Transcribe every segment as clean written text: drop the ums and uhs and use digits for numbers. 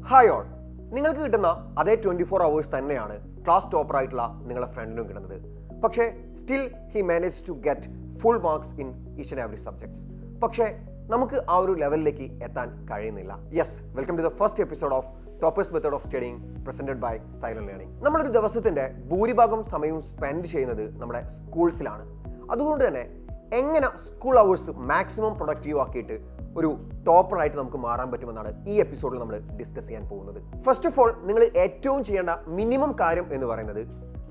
Hi all, നിങ്ങൾക്ക് കിട്ടുന്ന അതേ 24 hours തന്നെയാണ് ക്ലാസ് ടോപ്പർ ആയിട്ടുള്ള നിങ്ങളുടെ ഫ്രണ്ടിനും കിട്ടുന്നത്. പക്ഷേ still he manage to get full marks in each and every subjects. പക്ഷേ നമുക്ക് ആ ഒരു ലെവലിലേക്ക് എത്താൻ കഴിയുന്നില്ല. Yes, welcome to the first episode of toppers method of studying presented by silent learning. നമ്മളൊരു ദിവസത്തിന്റെ ഭൂരിഭാഗം സമയവും സ്പെൻഡ് ചെയ്യുന്നത് നമ്മുടെ സ്കൂൾസിലാണ്. അതുകൊണ്ട് തന്നെ എങ്ങനെ സ്കൂൾ അവേഴ്സ് മാക്സിമം പ്രൊഡക്റ്റീവ് ആക്കിയിട്ട് ഒരു ടോപ്പറായിട്ട് നമുക്ക് മാറാൻ പറ്റുമെന്നാണ് ഈ എപ്പിസോഡിൽ നമ്മൾ ഡിസ്കസ് ചെയ്യാൻ പോകുന്നത്. ഫസ്റ്റ് ഓഫ് ഓൾ, നിങ്ങൾ ഏറ്റവും ചെയ്യേണ്ട മിനിമം കാര്യം എന്ന് പറയുന്നത്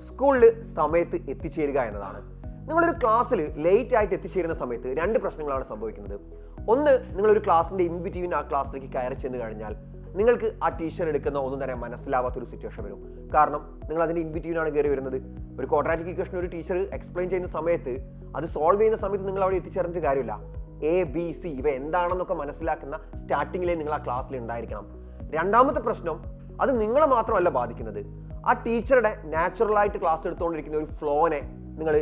സ്കൂളിൽ സമയത്ത് എത്തിച്ചേരുക എന്നതാണ്. നിങ്ങളൊരു ക്ലാസ്സിൽ ലേറ്റ് ആയിട്ട് എത്തിച്ചേരുന്ന സമയത്ത് രണ്ട് പ്രശ്നങ്ങളാണ് സംഭവിക്കുന്നത്. ഒന്ന്, നിങ്ങളൊരു ക്ലാസ്സിൻ്റെ ഇൻബിറ്റ്വീൻ ആ ക്ലാസ്സിലേക്ക് കയറി ചെന്ന് കഴിഞ്ഞാൽ നിങ്ങൾക്ക് ആ ടീച്ചർ എടുക്കുന്ന ഒന്നും തന്നെ മനസ്സിലാവാത്തൊരു സിറ്റുവേഷൻ വരും. കാരണം നിങ്ങൾ അതിൻ്റെ ഇൻബിറ്റ്വീനാണ് കയറി വരുന്നത്. ഒരു ക്വാഡ്രാറ്റിക് ഇക്വേഷൻ ഒരു ടീച്ചർ എക്സ്പ്ലെയിൻ ചെയ്യുന്ന സമയത്ത് അത് സോൾവ് ചെയ്യുന്ന സമയത്ത് നിങ്ങൾ അവിടെ എത്തിച്ചേർന്നിട്ട് കാര്യമില്ല. ABC ഇവ എന്താണെന്നൊക്കെ മനസ്സിലാക്കുന്ന സ്റ്റാർട്ടിങ്ങിലേ നിങ്ങൾ ആ ക്ലാസ്സിൽ ഉണ്ടായിരിക്കണം. രണ്ടാമത്തെ പ്രശ്നം, അത് നിങ്ങളെ മാത്രമല്ല ബാധിക്കുന്നത്, ആ ടീച്ചറുടെ നാച്ചുറലായിട്ട് ക്ലാസ് എടുത്തുകൊണ്ടിരിക്കുന്ന ഒരു ഫ്ലോനെ നിങ്ങൾ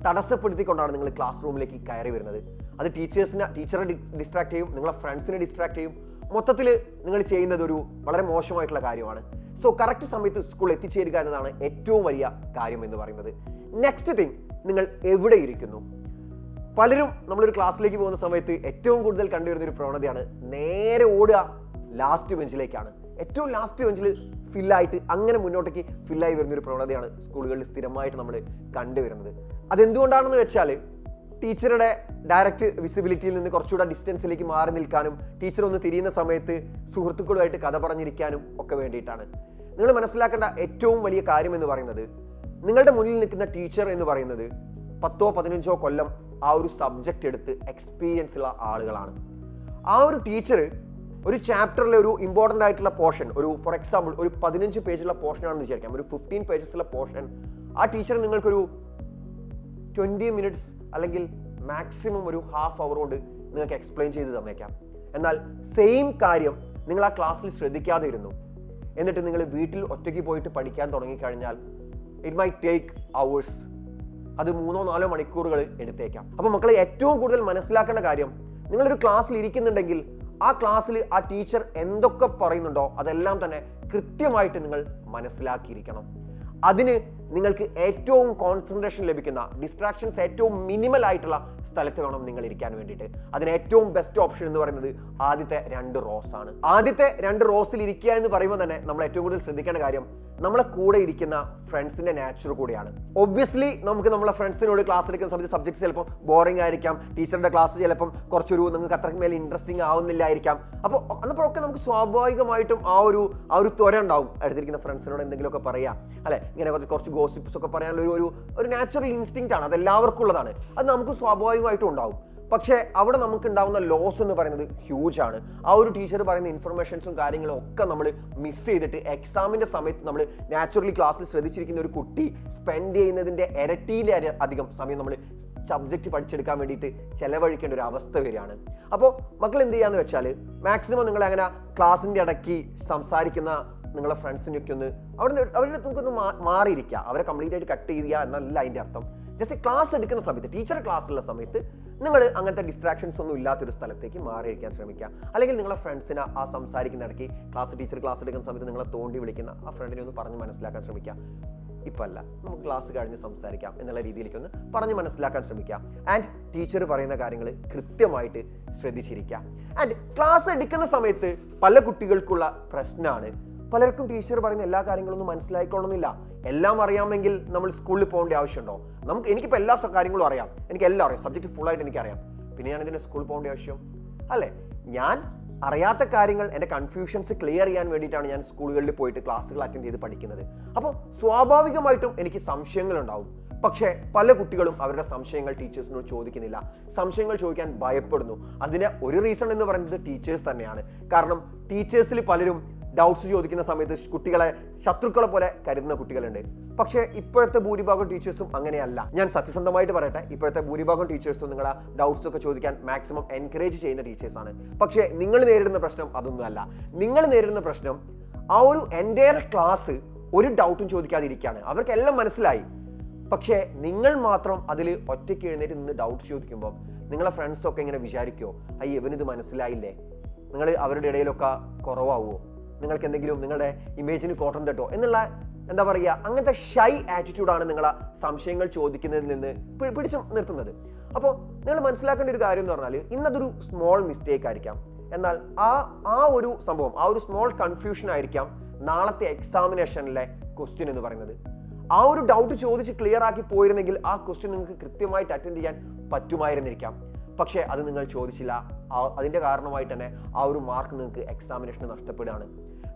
തടസ്സപ്പെടുത്തിക്കൊണ്ടാണ് നിങ്ങൾ ക്ലാസ് റൂമിലേക്ക് കയറി വരുന്നത്. അത് ടീച്ചറെ ഡിസ്ട്രാക്ട് ചെയ്യും, നിങ്ങളെ ഫ്രണ്ട്സിനെ ഡിസ്ട്രാക്ട് ചെയ്യും. മൊത്തത്തിൽ നിങ്ങൾ ചെയ്യുന്നത് ഒരു വളരെ മോശമായിട്ടുള്ള കാര്യമാണ്. സോ കറക്റ്റ് സമയത്ത് സ്കൂൾ എത്തിച്ചേരുക എന്നതാണ് ഏറ്റവും വലിയ കാര്യം എന്ന് പറയുന്നത്. നെക്സ്റ്റ് തിങ്, നിങ്ങൾ എവിടെ ഇരിക്കുന്നു. പലരും നമ്മളൊരു ക്ലാസ്സിലേക്ക് പോകുന്ന സമയത്ത് ഏറ്റവും കൂടുതൽ കണ്ടുവരുന്ന ഒരു പ്രവണതയാണ് നേരെ ഓടുക ലാസ്റ്റ് ബെഞ്ചിലേക്കാണ്. ഏറ്റവും ലാസ്റ്റ് ബെഞ്ചിൽ ഫില്ലായിട്ട് അങ്ങനെ മുന്നോട്ടേക്ക് ഫില്ലായി വരുന്ന ഒരു പ്രവണതയാണ് സ്കൂളുകളിൽ സ്ഥിരമായിട്ട് നമ്മൾ കണ്ടുവരുന്നത്. അതെന്തുകൊണ്ടാണെന്ന് വെച്ചാൽ ടീച്ചറുടെ ഡയറക്റ്റ് വിസിബിലിറ്റിയിൽ നിന്ന് കുറച്ചുകൂടെ ഡിസ്റ്റൻസിലേക്ക് മാറി നിൽക്കാനും ടീച്ചർ ഒന്ന് തിരിയുന്ന സമയത്ത് സുഹൃത്തുക്കളുമായിട്ട് കഥ പറഞ്ഞിരിക്കാനും ഒക്കെ വേണ്ടിയിട്ടാണ്. നിങ്ങൾ മനസ്സിലാക്കേണ്ട ഏറ്റവും വലിയ കാര്യം എന്ന് പറയുന്നത്, നിങ്ങളുടെ മുന്നിൽ നിൽക്കുന്ന ടീച്ചർ എന്ന് പറയുന്നത് 10-15 കൊല്ലം ആ ഒരു സബ്ജക്റ്റ് എടുത്ത് എക്സ്പീരിയൻസ് ഉള്ള ആളുകളാണ്. ആ ഒരു ടീച്ചർ ഒരു ചാപ്റ്ററിലെ ഒരു ഇമ്പോർട്ടൻ്റ് ആയിട്ടുള്ള പോർഷൻ, ഒരു ഫോർ എക്സാമ്പിൾ ഒരു 15 പേജുള്ള പോർഷൻ ആണെന്ന് വിചാരിക്കാം, ഒരു 15 പേജസുള്ള പോർഷൻ ആ ടീച്ചർ നിങ്ങൾക്കൊരു 20 മിനിറ്റ്സ് അല്ലെങ്കിൽ മാക്സിമം ഒരു ഹാഫ് അവർ കൊണ്ട് നിങ്ങൾക്ക് എക്സ്പ്ലെയിൻ ചെയ്ത് തന്നേക്കാം. എന്നാൽ സെയിം കാര്യം നിങ്ങൾ ആ ക്ലാസ്സിൽ ശ്രദ്ധിക്കാതെ ഇരുന്നു, എന്നിട്ട് നിങ്ങൾ വീട്ടിൽ ഒറ്റയ്ക്ക് പോയിട്ട് പഠിക്കാൻ തുടങ്ങിക്കഴിഞ്ഞാൽ ഇറ്റ് മൈ ടേക്ക് അവേഴ്സ്, അത് 3-4 മണിക്കൂറുകൾ എടുത്തേക്കാം. അപ്പോൾ മക്കളെ, ഏറ്റവും കൂടുതൽ മനസ്സിലാക്കേണ്ട കാര്യം, നിങ്ങളൊരു ക്ലാസ്സിൽ ഇരിക്കുന്നുണ്ടെങ്കിൽ ആ ക്ലാസ്സിൽ ആ ടീച്ചർ എന്തൊക്കെ പറയുന്നുണ്ടോ അതെല്ലാം തന്നെ കൃത്യമായിട്ട് നിങ്ങൾ മനസ്സിലാക്കിയിരിക്കണം. അതിന് നിങ്ങൾക്ക് ഏറ്റവും കോൺസെൻട്രേഷൻ ലഭിക്കുന്ന, ഡിസ്ട്രാക്ഷൻസ് ഏറ്റവും മിനിമൽ ആയിട്ടുള്ള സ്ഥലത്ത് വേണം നിങ്ങൾ ഇരിക്കാൻ വേണ്ടിയിട്ട്. അതിന് ഏറ്റവും ബെസ്റ്റ് ഓപ്ഷൻ എന്ന് പറയുന്നത് ആദ്യത്തെ 2 റോസ് ആണ്. ആദ്യത്തെ 2 റോസിൽ ഇരിക്കുക എന്ന് പറയുമ്പോൾ തന്നെ നമ്മൾ ഏറ്റവും കൂടുതൽ ശ്രദ്ധിക്കേണ്ട കാര്യം നമ്മളെ കൂടെ ഇരിക്കുന്ന ഫ്രണ്ട്സിന്റെ നാച്ചർ കൂടിയാണ്. ഒബ്വിയസ്ലി നമുക്ക് നമ്മളെ ഫ്രണ്ട്സിനോട് ക്ലാസ് എടുക്കുന്ന സമയത്ത് സബ്ജക്ട്സ് ചിലപ്പോൾ ബോറിംഗ് ആയിരിക്കാം, ടീച്ചറുടെ ക്ലാസ് ചിലപ്പം കുറച്ചൊരു നിങ്ങൾക്ക് അത്രയ്ക്ക് മേലെ ഇൻട്രസ്റ്റിംഗ് ആവുന്നില്ലായിരിക്കാം. അപ്പോഴൊക്കെ നമുക്ക് സ്വാഭാവികമായിട്ടും ആ ഒരു ത്വര ഉണ്ടാവും അടുത്തിരിക്കുന്ന ഫ്രണ്ട്സിനോട് എന്തെങ്കിലുമൊക്കെ പറയാം, അല്ലെ, ഇങ്ങനെ കുറച്ച് ഗോസിപ്സ് ഒക്കെ പറയാനുള്ള ഒരു നാച്ചുറൽ ഇൻസ്റ്റിങ്ക്റ്റ് ആണ്, അത് എല്ലാവർക്കും ഉള്ളതാണ്, അത് നമുക്ക് സ്വാഭാവികമായിട്ടും ഉണ്ടാവും. പക്ഷേ അവിടെ നമുക്ക് ഉണ്ടാവുന്ന ലോസ് എന്ന് പറയുന്നത് ഹ്യൂജ് ആണ്. ആ ഒരു ടീച്ചർ പറയുന്ന ഇൻഫർമേഷൻസും കാര്യങ്ങളും ഒക്കെ നമ്മൾ മിസ് ചെയ്തിട്ട് എക്സാമിന്റെ സമയത്ത് നമ്മൾ നാച്ചുറലി ക്ലാസ്സിൽ ശ്രദ്ധിച്ചിരിക്കുന്ന ഒരു കുട്ടി സ്പെൻഡ് ചെയ്യുന്നതിന്റെ ഇരട്ടിയിലധികം സമയം നമ്മൾ സബ്ജക്റ്റ് പഠിച്ചെടുക്കാൻ വേണ്ടിയിട്ട് ചെലവഴിക്കേണ്ട ഒരു അവസ്ഥ വരികയാണ്. അപ്പോൾ മക്കൾ എന്ത് ചെയ്യാന്ന് വെച്ചാൽ, മാക്സിമം നിങ്ങൾ അങ്ങനെ ക്ലാസ്സിന്റെ ഇടയ്ക്ക് സംസാരിക്കുന്ന നിങ്ങളെ ഫ്രണ്ട്സിനൊക്കെ അവരുടെ നമുക്കൊന്ന് മാറിയിരിക്കുക, അവരെ കംപ്ലീറ്റ് ആയിട്ട് കട്ട് ചെയ്യുക എന്നല്ല അതിൻ്റെ അർത്ഥം. ജസ്റ്റ് ക്ലാസ് എടുക്കുന്ന സമയത്ത്, ടീച്ചർ ക്ലാസ്സുള്ള സമയത്ത് നിങ്ങൾ അങ്ങനത്തെ ഡിസ്ട്രാക്ഷൻസ് ഒന്നും ഇല്ലാത്തൊരു സ്ഥലത്തേക്ക് മാറിയിരിക്കാൻ ശ്രമിക്കുക. അല്ലെങ്കിൽ നിങ്ങളെ ഫ്രണ്ട്സിനെ ആ സംസാരിക്കുന്ന ഇടയ്ക്ക് ടീച്ചർ ക്ലാസ് എടുക്കുന്ന സമയത്ത് നിങ്ങളെ തോണ്ടി വിളിക്കുന്ന ആ ഫ്രണ്ടിനെ ഒന്ന് പറഞ്ഞ് മനസ്സിലാക്കാൻ ശ്രമിക്കുക. ഇപ്പം അല്ല, നമുക്ക് ക്ലാസ് കഴിഞ്ഞ് സംസാരിക്കാം എന്നുള്ള രീതിയിലേക്ക് ഒന്ന് പറഞ്ഞ് മനസ്സിലാക്കാൻ ശ്രമിക്കുക. ആൻഡ് ടീച്ചർ പറയുന്ന കാര്യങ്ങൾ കൃത്യമായിട്ട് ശ്രദ്ധിച്ചിരിക്കുക. ആൻഡ് ക്ലാസ് എടുക്കുന്ന സമയത്ത് പല കുട്ടികൾക്കുള്ള പ്രശ്നമാണ്, പലർക്കും ടീച്ചർ പറയുന്ന എല്ലാ കാര്യങ്ങളൊന്നും മനസ്സിലായിക്കൊള്ളുന്നില്ല. എല്ലാം അറിയാമെങ്കിൽ നമ്മൾ സ്കൂളിൽ പോകേണ്ട ആവശ്യമുണ്ടോ? എനിക്കിപ്പോൾ എല്ലാ കാര്യങ്ങളും അറിയാം, എനിക്കെല്ലാം അറിയാം, സബ്ജക്റ്റ് ഫുള്ളായിട്ട് എനിക്കറിയാം, പിന്നെ ഞാൻ ഇതിന് സ്കൂളിൽ പോകേണ്ട ആവശ്യം അല്ലേ? ഞാൻ അറിയാത്ത കാര്യങ്ങൾ, എൻ്റെ കൺഫ്യൂഷൻസ് ക്ലിയർ ചെയ്യാൻ വേണ്ടിയിട്ടാണ് ഞാൻ സ്കൂളുകളിൽ പോയിട്ട് ക്ലാസ്സുകൾ അറ്റൻഡ് ചെയ്ത് പഠിക്കുന്നത്. അപ്പോൾ സ്വാഭാവികമായിട്ടും എനിക്ക് സംശയങ്ങളുണ്ടാവും. പക്ഷേ പല കുട്ടികളും അവരുടെ സംശയങ്ങൾ ടീച്ചേഴ്സിനോട് ചോദിക്കുന്നില്ല, സംശയങ്ങൾ ചോദിക്കാൻ ഭയപ്പെടുന്നു. അതിന് ഒരു റീസൺ എന്ന് പറയുന്നത് ടീച്ചേഴ്സ് തന്നെയാണ്. കാരണം ടീച്ചേഴ്സിൽ പലരും ഡൗട്ട്സ് ചോദിക്കുന്ന സമയത്ത് കുട്ടികളെ ശത്രുക്കളെ പോലെ കരുതുന്ന കുട്ടികളുണ്ട്. പക്ഷേ ഇപ്പോഴത്തെ ഭൂരിഭാഗം ടീച്ചേഴ്സും അങ്ങനെയല്ല. ഞാൻ സത്യസന്ധമായിട്ട് പറയട്ടെ, ഇപ്പോഴത്തെ ഭൂരിഭാഗം ടീച്ചേഴ്സും നിങ്ങളെ ഡൗട്ട്സ് ഒക്കെ ചോദിക്കാൻ മാക്സിമം എൻകറേജ് ചെയ്യുന്ന ടീച്ചേഴ്സാണ്. പക്ഷേ നിങ്ങൾ നേരിടുന്ന പ്രശ്നം അതൊന്നുമല്ല. നിങ്ങൾ നേരിടുന്ന പ്രശ്നം ആ ഒരു എൻ്റയർ ക്ലാസ് ഒരു ഡൗട്ടും ചോദിക്കാതിരിക്കുകയാണ്. അവർക്കെല്ലാം മനസ്സിലായി, പക്ഷേ നിങ്ങൾ മാത്രം അതിൽ ഒറ്റയ്ക്ക് എഴുന്നേറ്റ് നിന്ന് ഡൗട്ട് ചോദിക്കുമ്പോൾ നിങ്ങളെ ഫ്രണ്ട്സൊക്കെ ഇങ്ങനെ വിചാരിക്കുമോ, ഇവനിത് മനസ്സിലായില്ലേ, നിങ്ങൾ അവരുടെ ഇടയിലൊക്കെ കുറവാകുമോ? നിങ്ങൾക്ക് എന്തെങ്കിലും നിങ്ങളുടെ ഇമേജിന് കോട്ടം തട്ടോ എന്നുള്ള എന്താ പറയുക, അങ്ങനത്തെ ഷൈ ആറ്റിറ്റ്യൂഡാണ് നിങ്ങളെ സംശയങ്ങൾ ചോദിക്കുന്നതിൽ നിന്ന് പിടിച്ചു നിർത്തുന്നത്. അപ്പോൾ നിങ്ങൾ മനസ്സിലാക്കേണ്ട ഒരു കാര്യം എന്ന് പറഞ്ഞാൽ ഇന്നതൊരു സ്മോൾ മിസ്റ്റേക്ക് ആയിരിക്കാം, എന്നാൽ ആ ഒരു സംഭവം, ആ ഒരു സ്മോൾ കൺഫ്യൂഷൻ ആയിരിക്കാം നാളത്തെ എക്സാമിനേഷനിലെ ക്വസ്റ്റ്യൻ എന്ന് പറയുന്നത്. ആ ഒരു ഡൗട്ട് ചോദിച്ച് ക്ലിയർ ആക്കി പോയിരുന്നെങ്കിൽ ആ ക്വസ്റ്റ്യൻ നിങ്ങൾക്ക് കൃത്യമായിട്ട് അറ്റൻഡ് ചെയ്യാൻ പറ്റുമായിരുന്നിരിക്കാം. പക്ഷേ അത് നിങ്ങൾ ചോദിച്ചില്ല. അതിൻ്റെ കാരണമായിട്ട് തന്നെ ആ ഒരു മാർക്ക് നിങ്ങൾക്ക് എക്സാമിനേഷന് നഷ്ടപ്പെടുകയാണ്.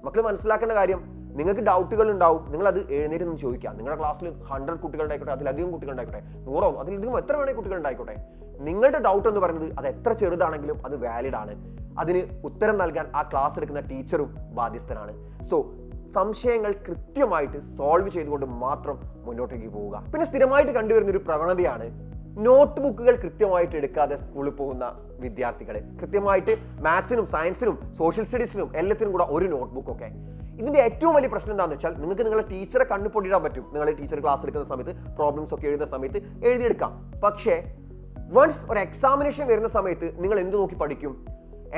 മക്കൾ മനസ്സിലാക്കേണ്ട കാര്യം, നിങ്ങൾക്ക് ഡൗട്ടുകൾ ഉണ്ടാവും, നിങ്ങൾ അത് എഴുന്നേറ്റ് നിന്ന് ചോദിക്കാം. നിങ്ങളുടെ ക്ലാസ്സിൽ 100 കുട്ടികളുണ്ടായിക്കോട്ടെ, അതിലധികം കുട്ടികളുണ്ടായിക്കോട്ടെ, 100 അതിലധികം എത്ര വേണേ കുട്ടികളുണ്ടായിക്കോട്ടെ, നിങ്ങളുടെ ഡൗട്ട് എന്ന് പറയുന്നത് അത് എത്ര ചെറുതാണെങ്കിലും അത് വാലിഡ് ആണ്. അതിന് ഉത്തരം നൽകാൻ ആ ക്ലാസ് എടുക്കുന്ന ടീച്ചറും ബാധ്യസ്ഥനാണ്. സോ സംശയങ്ങൾ കൃത്യമായിട്ട് സോൾവ് ചെയ്തുകൊണ്ട് മാത്രം മുന്നോട്ടേക്ക് പോവുക. പിന്നെ സ്ഥിരമായിട്ട് കണ്ടുവരുന്ന ഒരു പ്രവണതയാണ് നോട്ട് ബുക്കുകൾ കൃത്യമായിട്ട് എടുക്കാതെ സ്കൂളിൽ പോകുന്ന വിദ്യാർത്ഥികൾ. കൃത്യമായിട്ട് മാത്സിനും സയൻസിനും സോഷ്യൽ സ്റ്റഡീസിനും എല്ലാത്തിനും കൂടെ ഒരു നോട്ട് ബുക്കൊക്കെ. ഇതിന്റെ ഏറ്റവും വലിയ പ്രശ്നം എന്താണെന്ന് വെച്ചാൽ, നിങ്ങൾക്ക് നിങ്ങളുടെ ടീച്ചറെ കണ്ണു പൊടിയിടാൻ പറ്റും. നിങ്ങൾ ടീച്ചർ ക്ലാസ് എടുക്കുന്ന സമയത്ത് പ്രോബ്ലംസ് ഒക്കെ എഴുതുന്ന സമയത്ത് എഴുതിയെടുക്കാം. പക്ഷേ വൺസ് ഒരു എക്സാമിനേഷൻ വരുന്ന സമയത്ത് നിങ്ങൾ എന്ത് നോക്കി പഠിക്കും?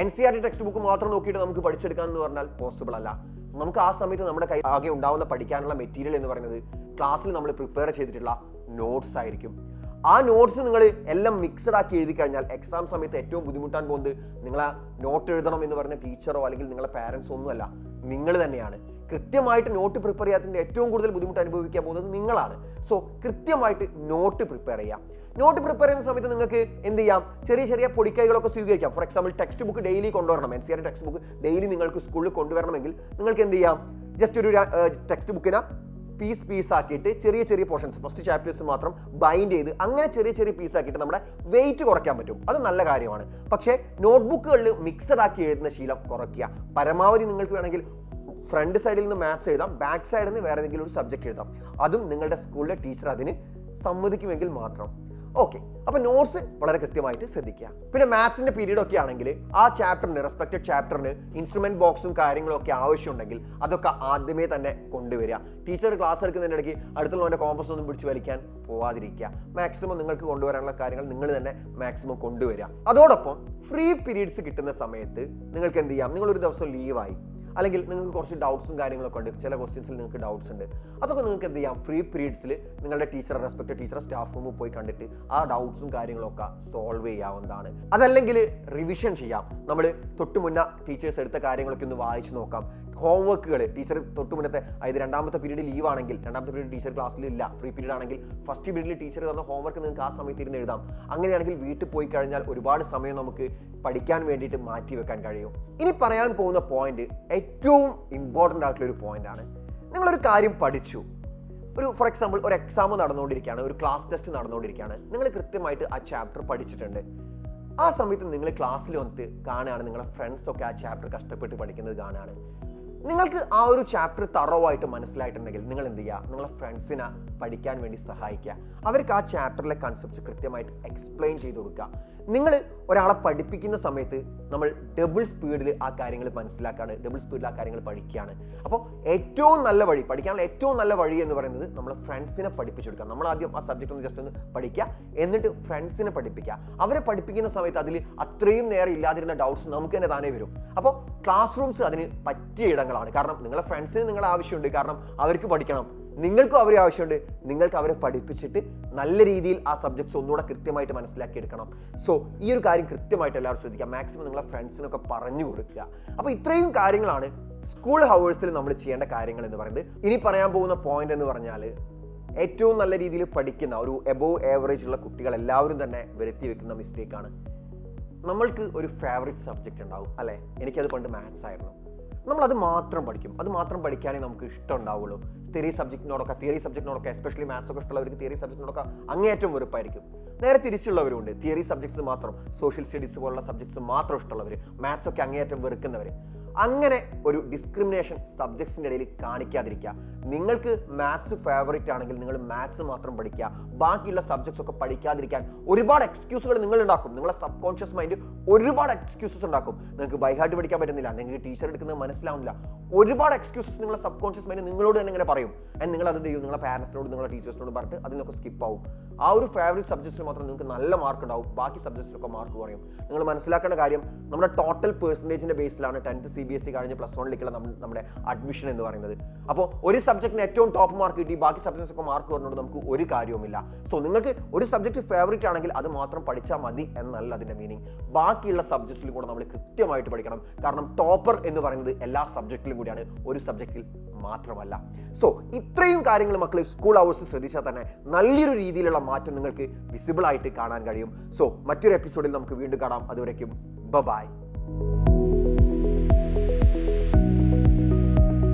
NCERT ടെക്സ്റ്റ് ബുക്ക് മാത്രം നോക്കിയിട്ട് നമുക്ക് പഠിച്ചെടുക്കാം എന്ന് പറഞ്ഞാൽ പോസിബിൾ അല്ല. നമുക്ക് ആ സമയത്ത് നമ്മുടെ കൈ ആകെ ഉണ്ടാവുന്ന പഠിക്കാനുള്ള മെറ്റീരിയൽ എന്ന് പറയുന്നത് ക്ലാസ്സിൽ നമ്മൾ പ്രിപ്പയർ ചെയ്തിട്ടുള്ള നോട്ട്സ് ആയിരിക്കും. ആ നോട്ട്സ് നിങ്ങൾ എല്ലാം മിക്സഡ് ആക്കി എഴുതി കഴിഞ്ഞാൽ എക്സാം സമയത്ത് ഏറ്റവും ബുദ്ധിമുട്ടാൻ പോകുന്നത് നിങ്ങൾ ആ നോട്ട് എഴുതണം എന്ന് പറഞ്ഞ ടീച്ചറോ അല്ലെങ്കിൽ നിങ്ങളുടെ പാരൻസോ ഒന്നുമല്ല, നിങ്ങൾ തന്നെയാണ്. കൃത്യമായിട്ട് നോട്ട് പ്രിപ്പയർ ചെയ്യാത്തതിൻ്റെ ഏറ്റവും കൂടുതൽ ബുദ്ധിമുട്ട് അനുഭവിക്കാൻ പോകുന്നത് നിങ്ങളാണ്. സോ കൃത്യമായിട്ട് നോട്ട് പ്രിപ്പയർ ചെയ്യാം. നോട്ട് പ്രിപ്പയർ ചെയ്യുന്ന സമയത്ത് നിങ്ങൾക്ക് എന്ത് ചെയ്യാം? ചെറിയ ചെറിയ പൊടിക്കൈകളൊക്കെ സ്വീകരിക്കാം. For example text book daily കൊണ്ടുവരണം. NCERT ടെക്സ്റ്റ് ബുക്ക് ഡെയിലി നിങ്ങൾക്ക് സ്കൂളിൽ കൊണ്ടുവരണമെങ്കിൽ നിങ്ങൾക്ക് എന്ത് ചെയ്യാം? ജസ്റ്റ് ഒരു ടെക്സ്റ്റ് ബുക്കിനെ പീസ് ആക്കിയിട്ട് ചെറിയ ചെറിയ പോർഷൻസ് ഫസ്റ്റ് ചാപ്റ്റേഴ്സ് മാത്രം ബൈൻഡ് ചെയ്ത് അങ്ങനെ ചെറിയ ചെറിയ പീസ് ആക്കിയിട്ട് നമ്മുടെ വെയിറ്റ് കുറയ്ക്കാൻ പറ്റും. അത് നല്ല കാര്യമാണ്. പക്ഷേ നോട്ട്ബുക്കുകളിൽ മിക്സഡ് ആക്കി എഴുതുന്ന ശീലം കുറയ്ക്കുക. പരമാവധി നിങ്ങൾക്ക് വേണമെങ്കിൽ ഫ്രണ്ട് സൈഡിൽ നിന്ന് മാത്സ് എഴുതാം, ബാക്ക് സൈഡിൽ നിന്ന് വേറെ ഏതെങ്കിലും ഒരു സബ്ജക്ട് എഴുതാം. അതും നിങ്ങളുടെ സ്കൂളിലെ ടീച്ചർ അതിന് സമ്മതിക്കുമെങ്കിൽ മാത്രം. ഓക്കെ, അപ്പൊ നോട്ട്സ് വളരെ കൃത്യമായിട്ട് ശ്രദ്ധിക്കുക. പിന്നെ മാത്സിന്റെ പീരീഡ് ഒക്കെ ആണെങ്കിൽ ആ ചാപ്റ്ററിന് റെസ്പെക്റ്റഡ് ചാപ്റ്ററിന് ഇൻസ്ട്രുമെന്റ് ബോക്സും കാര്യങ്ങളും ഒക്കെ ആവശ്യമുണ്ടെങ്കിൽ അതൊക്കെ ആദ്യമേ തന്നെ കൊണ്ടുവരിക. ടീച്ചർ ക്ലാസ് എടുക്കുന്നതിൻ്റെ ഇടയ്ക്ക് അടുത്തുള്ളവൻ്റെ കോമ്പസ് ഒന്നും പിടിച്ച് വലിക്കാൻ പോവാതിരിക്കുക. മാക്സിമം നിങ്ങൾക്ക് കൊണ്ടുവരാനുള്ള കാര്യങ്ങൾ നിങ്ങൾ തന്നെ മാക്സിമം കൊണ്ടുവരിക. അതോടൊപ്പം ഫ്രീ പീരീഡ്സ് കിട്ടുന്ന സമയത്ത് നിങ്ങൾക്ക് എന്ത് ചെയ്യാം? നിങ്ങളൊരു ദിവസം ലീവായി അല്ലെങ്കിൽ നിങ്ങൾക്ക് കുറച്ച് ഡൗട്ട്സും കാര്യങ്ങളൊക്കെ ഉണ്ട്, ചില ക്വസ്റ്റ്യൻസിൽ നിങ്ങൾക്ക് ഡൗട്ട്സ് ഉണ്ട്, അതൊക്കെ നിങ്ങൾക്ക് എന്ത് ചെയ്യാം? ഫ്രീ പീരീഡ്സിൽ നിങ്ങളുടെ ടീച്ചറെ റെസ്പെക്റ്റഡ് ടീച്ചറെ സ്റ്റാഫ് റൂമിൽ പോയി കണ്ടിട്ട് ആ ഡൗട്ട്സും കാര്യങ്ങളൊക്കെ സോൾവ് ചെയ്യാവുന്നതാണ്. അതല്ലെങ്കിൽ റിവിഷൻ ചെയ്യാം. നമ്മൾ തൊട്ട് മുന്നേ ടീച്ചേഴ്സ് എടുത്ത കാര്യങ്ങളൊക്കെ ഒന്ന് വായിച്ചു നോക്കാം. ഹോംവർക്കുകൾ ടീച്ചർ തൊട്ട് മുന്നത്തെ, അതായത് രണ്ടാമത്തെ പീരീഡ് ലീവ് ആണെങ്കിൽ രണ്ടാമത്തെ പീരീഡ് ടീച്ചർ ക്ലാസ്സിൽ ഇല്ല, ഫ്രീ പീരീഡ് ആണെങ്കിൽ ഫസ്റ്റ് പീരീഡിൽ ടീച്ചർ തന്ന ഹോംവർക്ക് നിങ്ങൾക്ക് ആ സമയത്ത് ഇരുന്ന് എഴുതാം. അങ്ങനെയാണെങ്കിൽ വീട്ടിൽ പോയി കഴിഞ്ഞാൽ ഒരുപാട് സമയം നമുക്ക് പഠിക്കാൻ വേണ്ടിയിട്ട് മാറ്റി വെക്കാൻ കഴിയും. ഇനി പറയാൻ പോകുന്ന പോയിന്റ് ഏറ്റവും ഇമ്പോർട്ടൻ്റ് ആയിട്ടുള്ള ഒരു പോയിന്റാണ്. നിങ്ങളൊരു കാര്യം പഠിച്ചു, ഫോർ എക്സാമ്പിൾ ഒരു എക്സാം നടന്നുകൊണ്ടിരിക്കുകയാണ്, ഒരു ക്ലാസ് ടെസ്റ്റ് നടന്നുകൊണ്ടിരിക്കുകയാണ്, നിങ്ങൾ കൃത്യമായിട്ട് ആ ചാപ്റ്റർ പഠിച്ചിട്ടുണ്ട്. ആ സമയത്ത് നിങ്ങൾ ക്ലാസ്സിൽ വന്നിട്ട് കാണുകയാണ് നിങ്ങളുടെ ഫ്രണ്ട്സൊക്കെ ആ ചാപ്റ്റർ കഷ്ടപ്പെട്ട് പഠിക്കുന്നത് കാണുകയാണ്. നിങ്ങൾക്ക് ആ ഒരു ചാപ്റ്റർ തറവായിട്ട് മനസ്സിലായിട്ടുണ്ടെങ്കിൽ നിങ്ങൾ എന്ത് ചെയ്യുക? നിങ്ങളെ ഫ്രണ്ട്സിനെ പഠിക്കാൻ വേണ്ടി സഹായിക്കുക. അവർക്ക് ആ ചാപ്റ്ററിലെ കൺസെപ്റ്റ്സ് കൃത്യമായിട്ട് എക്സ്പ്ലെയിൻ ചെയ്ത് കൊടുക്കുക. നിങ്ങൾ ഒരാളെ പഠിപ്പിക്കുന്ന സമയത്ത് നമ്മൾ ഡബിൾ സ്പീഡിൽ ആ കാര്യങ്ങൾ മനസ്സിലാക്കുകയാണ്, ഡബിൾ സ്പീഡിൽ ആ കാര്യങ്ങൾ പഠിക്കുകയാണ്. അപ്പോൾ ഏറ്റവും നല്ല വഴി, പഠിക്കാനുള്ള ഏറ്റവും നല്ല വഴി എന്ന് പറയുന്നത് നമ്മളെ ഫ്രണ്ട്സിനെ പഠിപ്പിച്ചെടുക്കുക. നമ്മൾ ആദ്യം ആ സബ്ജക്റ്റ് ഒന്ന് ജസ്റ്റ് ഒന്ന് പഠിക്കുക, എന്നിട്ട് ഫ്രണ്ട്സിനെ പഠിപ്പിക്കുക. അവരെ പഠിപ്പിക്കുന്ന സമയത്ത് അതിൽ അത്രയും നേരം ഇല്ലാതിരുന്ന ഡൗട്ട്സ് നമുക്ക് തന്നെ താനേ വരും. അപ്പോൾ ക്ലാസ് റൂംസ് അതിന് പറ്റിയ ഇടങ്ങളാണ്. കാരണം നിങ്ങളെ ഫ്രണ്ട്സിന് നിങ്ങളെ ആവശ്യമുണ്ട്, കാരണം അവർക്ക് പഠിക്കണം, നിങ്ങൾക്കും അവരെ ആവശ്യമുണ്ട്. നിങ്ങൾക്ക് അവരെ പഠിപ്പിച്ചിട്ട് നല്ല രീതിയിൽ ആ സബ്ജക്ട്സ് ഒന്നുകൂടെ കൃത്യമായിട്ട് മനസ്സിലാക്കി എടുക്കണം. സോ ഈ ഒരു കാര്യം കൃത്യമായിട്ട് എല്ലാവരും ശ്രദ്ധിക്കുക. മാക്സിമം നിങ്ങളെ ഫ്രണ്ട്സിനൊക്കെ പറഞ്ഞു കൊടുക്കുക. അപ്പോൾ ഇത്രയും കാര്യങ്ങളാണ് സ്കൂൾ ഹവേഴ്സിൽ നമ്മൾ ചെയ്യേണ്ട കാര്യങ്ങൾ എന്ന് പറയുന്നത്. ഇനി പറയാൻ പോകുന്ന പോയിന്റ് എന്ന് പറഞ്ഞാൽ, ഏറ്റവും നല്ല രീതിയിൽ പഠിക്കുന്ന ഒരു എബോവ് ആവറേജ് ഉള്ള കുട്ടികൾ എല്ലാവരും തന്നെ വരുത്തി വെക്കുന്ന മിസ്റ്റേക്കാണ്. നമ്മൾക്ക് ഒരു ഫേവറേറ്റ് സബ്ജക്റ്റ് ഉണ്ടാവും, അല്ലേ? എനിക്കത് പണ്ട് മാത്സ് ആയിരുന്നു. നമ്മളത് മാത്രം പഠിക്കും, അത് മാത്രം പഠിക്കാനേ നമുക്ക് ഇഷ്ടം ഉണ്ടാവുള്ളൂ. തിയറി സബ്ജക്റ്റിനോടൊക്കെ എസ്പെഷ്യലി മാത്സ് ഒക്കെ ഇഷ്ടമുള്ളവർക്ക് തിയറി സബ്ജക്റ്റിനോടൊക്കെ അങ്ങേയറ്റം വെറുപ്പായിരിക്കും. നേരെ തിരിച്ചുള്ളവരുണ്ട്, തിയറി സബ്ജക്ട്സ് മാത്രം, സോഷ്യൽ സ്റ്റഡീസ് പോലുള്ള സബ്ജക്ട്സ് മാത്രം ഇഷ്ടമുള്ളവർ, മാത്സ് ഒക്കെ അങ്ങേയറ്റം വെറുക്കുന്നവർ. അങ്ങനെ ഒരു ഡിസ്ക്രിമിനേഷൻ സബ്ജക്ട്സിൻ്റെ ഇടയിൽ കാണിക്കാതിരിക്കുക. നിങ്ങൾക്ക് മാത്സ് ഫേവറേറ്റ് ആണെങ്കിൽ നിങ്ങൾ മാത്സ് മാത്രം പഠിക്കുക, ബാക്കിയുള്ള സബ്ജക്ട്സ് ഒക്കെ പഠിക്കാതിരിക്കാൻ ഒരുപാട് എക്സ്ക്യൂസുകൾ നിങ്ങൾ ഉണ്ടാക്കും. നിങ്ങളെ സബ് കോൺഷ്യസ് മൈൻഡ് ഒരുപാട് എക്സ്ക്യൂസസ് ഉണ്ടാക്കും. നിങ്ങൾക്ക് ബൈ ഹാർട്ട് പഠിക്കാൻ പറ്റുന്നില്ല, നിങ്ങൾക്ക് ടീച്ചർ എടുക്കുന്നത് മനസ്സിലാവുന്നില്ല, ഒരുപാട് എക്സ്ക്യൂസസ് നിങ്ങളെ സബ് കോൺഷ്യസ് മൈൻഡ് നിങ്ങളോട് തന്നെ ഇങ്ങനെ പറയും. ആൻഡ് നിങ്ങൾ അത് ചെയ്യും, നിങ്ങളെ പാരൻസിനോട് നിങ്ങളെ ടീച്ചേഴ്സിനോട് പറഞ്ഞിട്ട് അതിനൊക്കെ സ്കിപ്പ് ആവും. ആ ഒരു ഫേവറേറ്റ് സബ്ജക്ട്സിൽ മാത്രം നിങ്ങൾക്ക് നല്ല മാർക്ക് ഉണ്ടാവും, ബാക്കി സബ്ജക്ട്സിലൊക്കെ മാർക്ക് കുറയും. നിങ്ങൾ മനസ്സിലാക്കേണ്ട കാര്യം നമ്മുടെ ടോട്ടൽ പെർസെൻറ്റേജിൻ്റെ ബേസിലാണ് 10th CBSE കഴിഞ്ഞ് +1ലേക്കുള്ള നമ്മുടെ അഡ്മിഷൻ എന്ന് പറയുന്നത്. അപ്പോൾ ഒരു സബ്ജക്റ്റിന് ഏറ്റവും ടോപ്പ് മാർക്ക് കിട്ടി ബാക്കി സബ്ജക്ട്സൊക്കെ മാർക്ക് കുറഞ്ഞുകൊണ്ട് നമുക്ക് ഒരു കാര്യവുമില്ല. സോ നിങ്ങൾക്ക് ഒരു സബ്ജക്റ്റ് ഫേവറേറ്റ് ആണെങ്കിൽ അത് മാത്രം പഠിച്ചാൽ മതി എന്നല്ല അതിൻ്റെ മീനിങ്. ബാക്കിയുള്ള സബ്ജക്ട്സിലും കൂടെ നമ്മൾ കൃത്യമായിട്ട് പഠിക്കണം. കാരണം ടോപ്പർ എന്ന് പറയുന്നത് എല്ലാ സബ്ജക്റ്റിലും കൂടിയാണ്, ഒരു സബ്ജക്റ്റിൽ മാത്രമല്ല. സോ ഇത്രയും കാര്യങ്ങൾ മക്കൾ സ്കൂൾ അവേഴ്സ് ശ്രദ്ധിച്ചാൽ തന്നെ നല്ലൊരു രീതിയിലുള്ള മാറ്റം നിങ്ങൾക്ക് വിസിബിൾ ആയിട്ട് കാണാൻ കഴിയും. സോ മറ്റൊരു എപ്പിസോഡിൽ നമുക്ക് വീണ്ടും കാണാം. അതുവരേക്കും ബൈ.